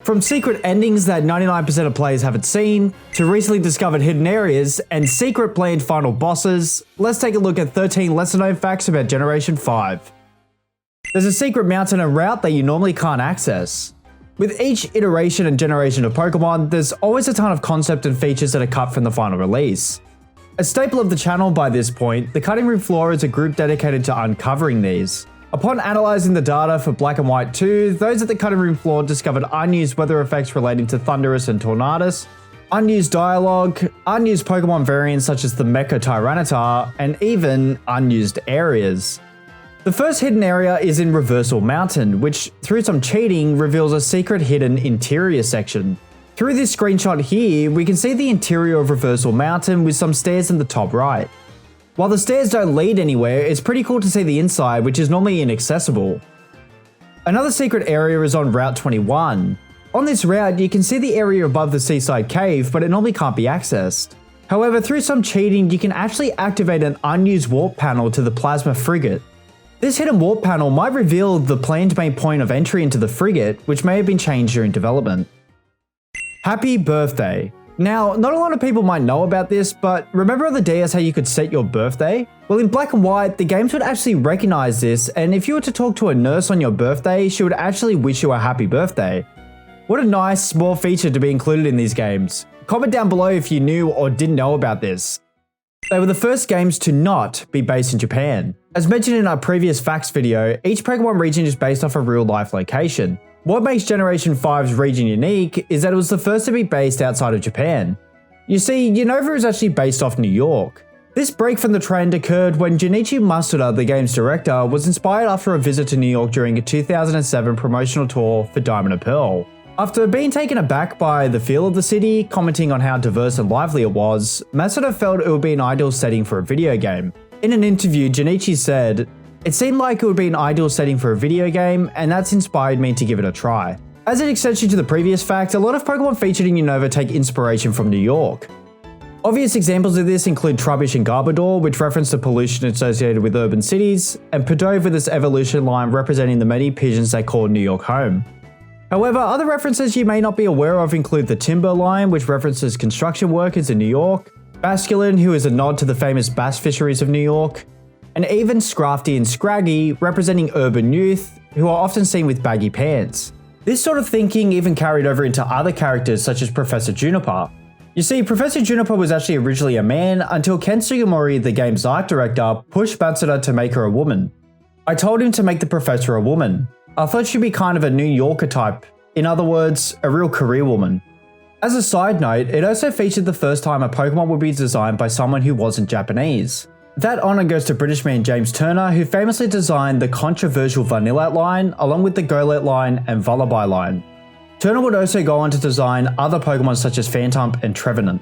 From secret endings that 99% of players haven't seen, to recently discovered hidden areas, and secret planned final bosses, let's take a look at 13 lesser known facts about Generation 5. There's a secret mountain and route that you normally can't access. With each iteration and generation of Pokemon, there's always a ton of concept and features that are cut from the final release. A staple of the channel by this point, the Cutting Room Floor is a group dedicated to uncovering these. Upon analysing the data for Black and White 2, those at the Cutting Room Floor discovered unused weather effects relating to Thundurus and Tornadus, unused dialogue, unused Pokemon variants such as the Mecha Tyranitar, and even unused areas. The first hidden area is in Reversal Mountain, which, through some cheating, reveals a secret hidden interior section. Through this screenshot here, we can see the interior of Reversal Mountain with some stairs in the top right. While the stairs don't lead anywhere, it's pretty cool to see the inside, which is normally inaccessible. Another secret area is on Route 21. On this route, you can see the area above the Seaside Cave, but it normally can't be accessed. However, through some cheating, you can actually activate an unused warp panel to the Plasma Frigate. This hidden warp panel might reveal the planned main point of entry into the frigate, which may have been changed during development. Happy birthday. Now, not a lot of people might know about this, but remember on the DS how you could set your birthday? Well, in Black and White, the games would actually recognize this, and if you were to talk to a nurse on your birthday, she would actually wish you a happy birthday. What a nice, small feature to be included in these games. Comment down below if you knew or didn't know about this. They were the first games to not be based in Japan. As mentioned in our previous facts video, each Pokemon region is based off a real-life location. What makes Generation 5's region unique is that it was the first to be based outside of Japan. You see, Unova is actually based off New York. This break from the trend occurred when Junichi Masuda, the game's director, was inspired after a visit to New York during a 2007 promotional tour for Diamond and Pearl. After being taken aback by the feel of the city, commenting on how diverse and lively it was, Masuda felt it would be an ideal setting for a video game. In an interview, Junichi said, "It seemed like it would be an ideal setting for a video game, and that's inspired me to give it a try." As an extension to the previous fact, a lot of Pokemon featured in Unova take inspiration from New York. Obvious examples of this include Trubbish and Garbodor, which reference the pollution associated with urban cities, and Pidove with its evolution line representing the many pigeons that call New York home. However, other references you may not be aware of include the Timber line, which references construction workers in New York, Basculin, who is a nod to the famous bass fisheries of New York, and even Scrafty and Scraggy, representing urban youth, who are often seen with baggy pants. This sort of thinking even carried over into other characters such as Professor Juniper. You see, Professor Juniper was actually originally a man until Ken Sugimori, the game's art director, pushed Matsuda to make her a woman. "I told him to make the professor a woman. I thought she'd be kind of a New Yorker type. In other words, a real career woman." As a side note, it also featured the first time a Pokemon would be designed by someone who wasn't Japanese. That honour goes to British man James Turner, who famously designed the controversial Vanillat line, along with the Golett line and Vullaby line. Turner would also go on to design other Pokemon such as Phantump and Trevenant.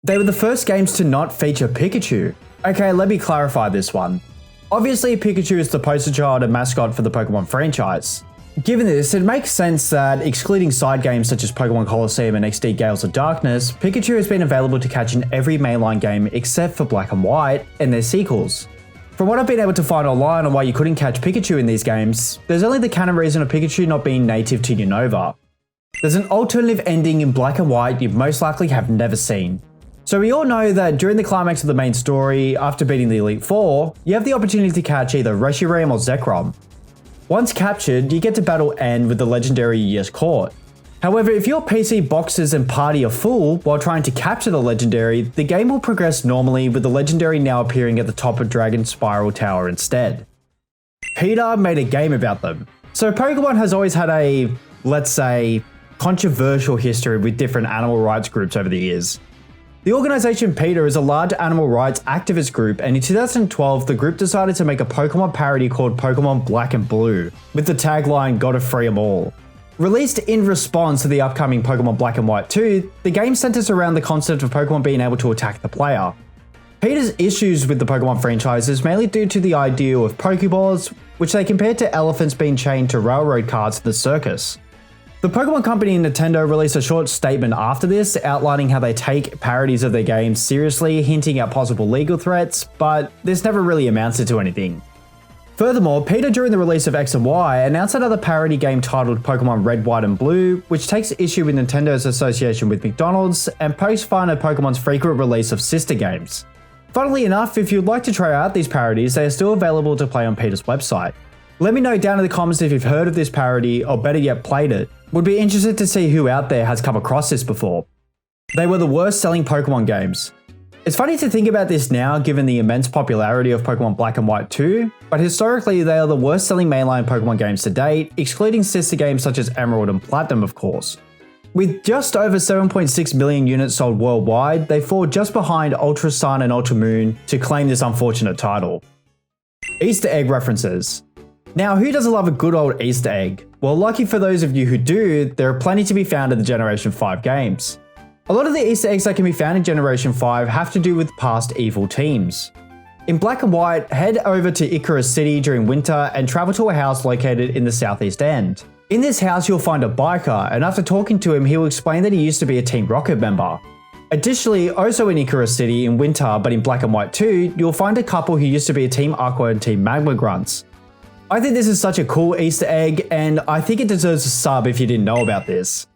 They were the first games to not feature Pikachu. Okay, let me clarify this one. Obviously, Pikachu is the poster child and mascot for the Pokemon franchise. Given this, it makes sense that, excluding side games such as Pokemon Colosseum and XD Gales of Darkness, Pikachu has been available to catch in every mainline game except for Black and White and their sequels. From what I've been able to find online on why you couldn't catch Pikachu in these games, there's only the canon reason of Pikachu not being native to Unova. There's an alternative ending in Black and White you most likely have never seen. So we all know that during the climax of the main story, after beating the Elite Four, you have the opportunity to catch either Reshiram or Zekrom. Once captured, you get to battle N with the legendary Year's Court. However, if your PC boxes and party are full while trying to capture the legendary, the game will progress normally with the legendary now appearing at the top of Dragon Spiral Tower instead. PETA made a game about them. So Pokemon has always had a, let's say, controversial history with different animal rights groups over the years. The organisation PETA is a large animal rights activist group, and in 2012 the group decided to make a Pokemon parody called Pokemon Black and Blue, with the tagline "Gotta free 'em all." Released in response to the upcoming Pokemon Black and White 2, the game centers around the concept of Pokemon being able to attack the player. PETA's issues with the Pokemon franchise is mainly due to the idea of Pokeballs, which they compared to elephants being chained to railroad cars in the circus. The Pokemon Company and Nintendo released a short statement after this, outlining how they take parodies of their games seriously, hinting at possible legal threats, but this never really amounted to anything. Furthermore, Peter during the release of X and Y announced another parody game titled Pokemon Red, White and Blue, which takes issue with Nintendo's association with McDonald's and pokes fun at Pokemon's frequent release of sister games. Funnily enough, if you'd like to try out these parodies, they are still available to play on Peter's website. Let me know down in the comments if you've heard of this parody or better yet played it. Would be interested to see who out there has come across this before. They were the worst selling Pokemon games. It's funny to think about this now given the immense popularity of Pokemon Black and White 2, but historically they are the worst selling mainline Pokemon games to date, excluding sister games such as Emerald and Platinum of course. With just over 7.6 million units sold worldwide, they fall just behind Ultra Sun and Ultra Moon to claim this unfortunate title. Easter egg references. Now, who doesn't love a good old Easter egg? Well, lucky for those of you who do, there are plenty to be found in the Generation 5 games. A lot of the Easter eggs that can be found in Generation 5 have to do with past evil teams. In Black and White, head over to Icarus City during winter and travel to a house located in the southeast end. In this house, you'll find a biker, and after talking to him, he will explain that he used to be a Team Rocket member. Additionally, also in Icarus City in winter, but in Black and White 2, you'll find a couple who used to be a Team Aqua and Team Magma Grunts. I think this is such a cool Easter egg, and I think it deserves a sub if you didn't know about this.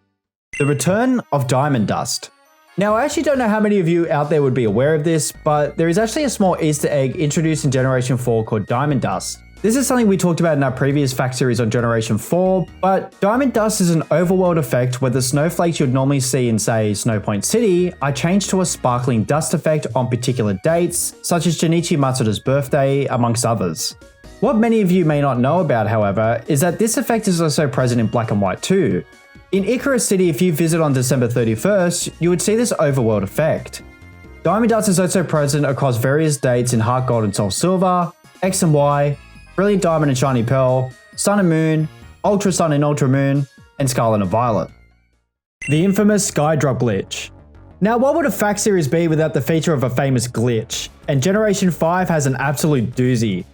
The return of Diamond Dust. Now, I actually don't know how many of you out there would be aware of this, but there is actually a small Easter egg introduced in Generation 4 called Diamond Dust. This is something we talked about in our previous fact series on Generation 4, but Diamond Dust is an overworld effect where the snowflakes you'd normally see in, say, Snowpoint City are changed to a sparkling dust effect on particular dates, such as Junichi Matsuda's birthday, amongst others. What many of you may not know about, however, is that this effect is also present in Black and White 2. In Icarus City, if you visit on December 31st, you would see this overworld effect. Diamond Dust is also present across various dates in Heart Gold and Soul Silver, X and Y, Brilliant Diamond and Shiny Pearl, Sun and Moon, Ultra Sun and Ultra Moon, and Scarlet and Violet. The infamous Skydrop glitch. Now, what would a fact series be without the feature of a famous glitch? And Generation 5 has an absolute doozy.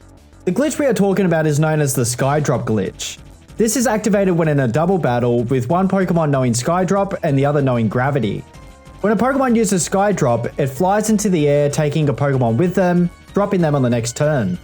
The glitch we are talking about is known as the Skydrop glitch. This is activated when in a double battle with one Pokemon knowing Skydrop and the other knowing Gravity. When a Pokemon uses Skydrop, it flies into the air taking a Pokemon with them, dropping them on the next turn.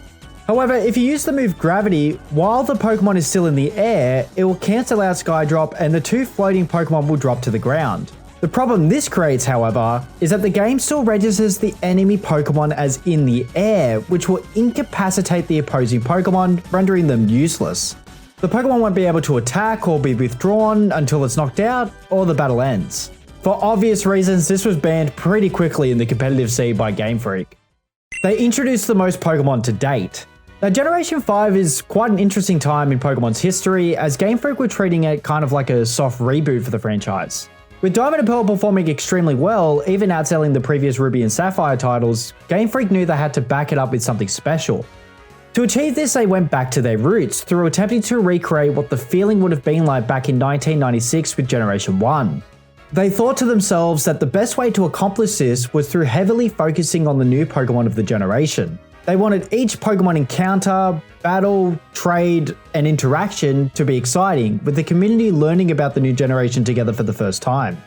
However, if you use the move Gravity, while the Pokemon is still in the air, it will cancel out Skydrop and the two floating Pokemon will drop to the ground. The problem this creates, however, is that the game still registers the enemy Pokemon as in the air, which will incapacitate the opposing Pokemon, rendering them useless. The Pokemon won't be able to attack or be withdrawn until it's knocked out or the battle ends. For obvious reasons, this was banned pretty quickly in the competitive scene by Game Freak. They introduced the most Pokemon to date. Now, Generation 5 is quite an interesting time in Pokemon's history, as Game Freak were treating it kind of like a soft reboot for the franchise. With Diamond and Pearl performing extremely well, even outselling the previous Ruby and Sapphire titles, Game Freak knew they had to back it up with something special. To achieve this, they went back to their roots through attempting to recreate what the feeling would have been like back in 1996 with Generation 1. They thought to themselves that the best way to accomplish this was through heavily focusing on the new Pokemon of the generation. They wanted each Pokemon encounter, battle, trade, and interaction to be exciting, with the community learning about the new generation together for the first time.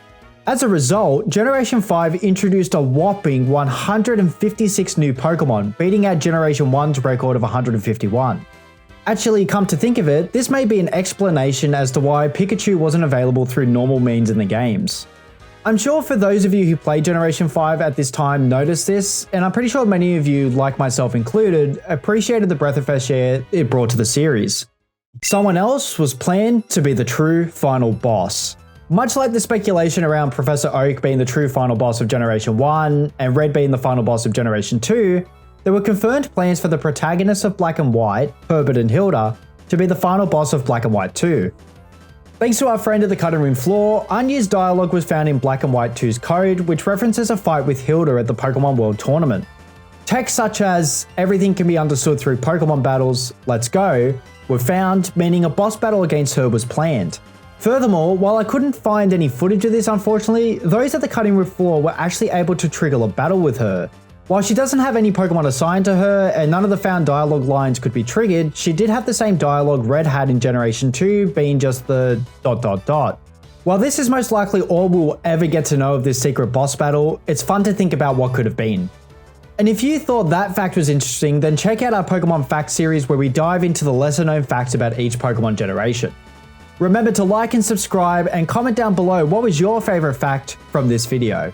As a result, Generation 5 introduced a whopping 156 new Pokemon, beating out Generation 1's record of 151. Actually, come to think of it, this may be an explanation as to why Pikachu wasn't available through normal means in the games. I'm sure for those of you who played Generation 5 at this time noticed this, and I'm pretty sure many of you, like myself included, appreciated the breath of fresh air it brought to the series. Someone else was planned to be the true final boss. Much like the speculation around Professor Oak being the true final boss of Generation 1 and Red being the final boss of Generation 2, there were confirmed plans for the protagonists of Black and White, Herbert and Hilda, to be the final boss of Black and White 2. Thanks to our friend at the cutting room floor, unused dialogue was found in Black and White 2's code, which references a fight with Hilda at the Pokemon World Tournament. Text such as, "Everything can be understood through Pokemon battles, let's go," were found, meaning a boss battle against her was planned. Furthermore, while I couldn't find any footage of this unfortunately, those at the cutting room floor were actually able to trigger a battle with her. While she doesn't have any Pokemon assigned to her and none of the found dialogue lines could be triggered, she did have the same dialogue Red had in Generation 2, being just the ... While this is most likely all we'll ever get to know of this secret boss battle, it's fun to think about what could have been. And if you thought that fact was interesting, then check out our Pokemon Facts series where we dive into the lesser known facts about each Pokemon generation. Remember to like and subscribe and comment down below what was your favorite fact from this video.